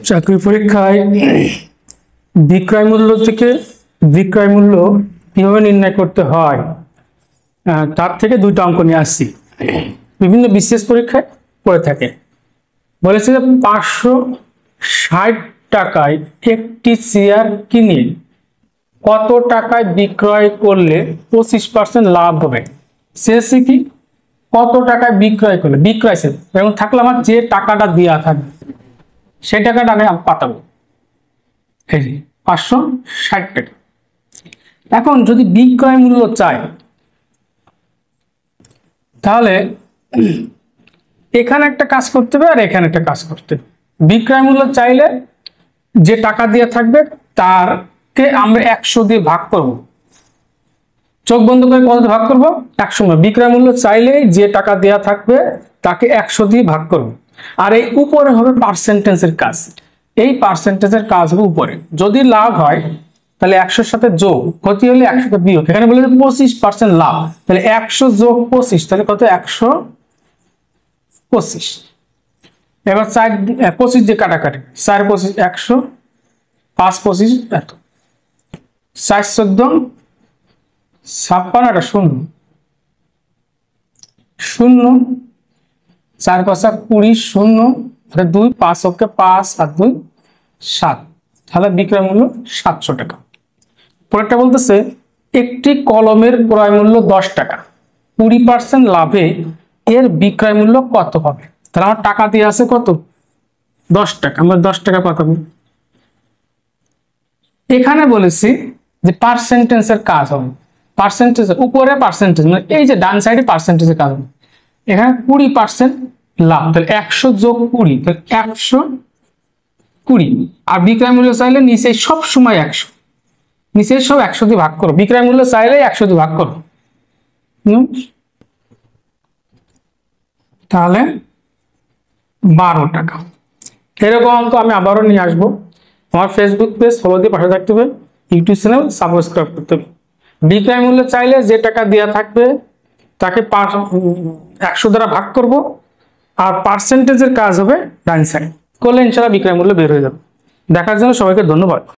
চাকরি পরীক্ষায় বিক্রয় মূল্য থেকে বিক্রয় মূল্য কিভাবে নির্ণয় করতে হয় তার থেকে দুইটা অঙ্ক নিয়ে আসছি। বিভিন্ন বিশেষ পরীক্ষায় পড়ে থাকে। বলেছে যে 560 টাকায় একটি চেয়ার কিনে কত টাকায় বিক্রয় করলে 25% লাভ হবে। শেষে কি কত টাকায় বিক্রয় করলে বিক্রয় শেষ এবং থাকলে আমার যে টাকাটা দেওয়া থাকবে সেই টাকাটা আমি পাঠাবো। এই 560 টাকা। এখন যদি বিক্রয় মূল্য চাই তাহলে এখানে একটা কাজ করতে হবে আর এখানে একটা কাজ করতে হবে। বিক্রয় মূল্য চাইলে যে টাকা দিয়ে থাকবে তারকে আমরা 100 দিয়ে ভাগ করব। চোখ বন্ধ করে কত ভাগ করব? 100। বিক্রয় মূল্য চাইলে যে টাকা দেওয়া থাকবে তাকে 100 দিয়ে ভাগ করব। আর এই উপরে হবে পার্সেন্টেজের কাজ। এই পার্সেন্টেজের কাজ হবে উপরে। যদি লাভ হয় তাহলে 100 এর সাথে যোগ, ক্ষতি হলে 100 কে বিয়োগ। এখানে বলে 25% লাভ, তাহলে 100 যোগ 25 তাহলে কত? 125। এবার 25 দিয়ে কাটাকাটি, 4 25 100, 5 25 এত, 4 14 56 এটা শূন্য শূন্য, 4 5 20 শূন্য, 2 5 ওকে 5 আর 2 7, তাহলে বিক্রয় মূল্য 700 টাকা। পরেরটা বলতেছে একটি কলমের ক্রয় মূল্য 10 টাকা, 20% লাভে এর বিক্রয় মূল্য কত হবে? তাহলে আমার টাকা দিয়ে আছে কত? 10 টাকা। আমরা 10 টাকা পাঠাবো। এখানে বলেছি যে পার্সেন্টেজের কাজ হবে। পার্সেন্টেজ উপরে পার্সেন্টেজ, মানে এই যে ডান সাইডে পার্সেন্টেজের কাজ হবে। এখানে 20% লাভ, তাহলে 100 যোগ 20 তাহলে 120। আর বিক্রয় মূল্য চাইলে নিচে সব সময় 100, নিচে সব 100 দিয়ে ভাগ করো। বিক্রয় মূল্য চাইলে 100 দিয়ে ভাগ করো, তাহলে 12 টাকা। এরকম অঙ্ক আমি আবারও নিয়ে আসবো। আমার ফেসবুক পেজ ফলো দিয়ে পাশে থাকতে হবে, ইউটিউব চ্যানেল সাবস্ক্রাইব করতে হবে। বিক্রয় মূল্য চাইলে যে টাকা দেওয়া থাকবে তাকে 100 দ্বারা ভাগ করব, আর পার্সেন্টেজের কাজ হবে ডান সাইড করলে ইনশাআল্লাহ বিক্রয় মূল্য বের হয়ে যাবে। দেখার জন্য সবাইকে ধন্যবাদ।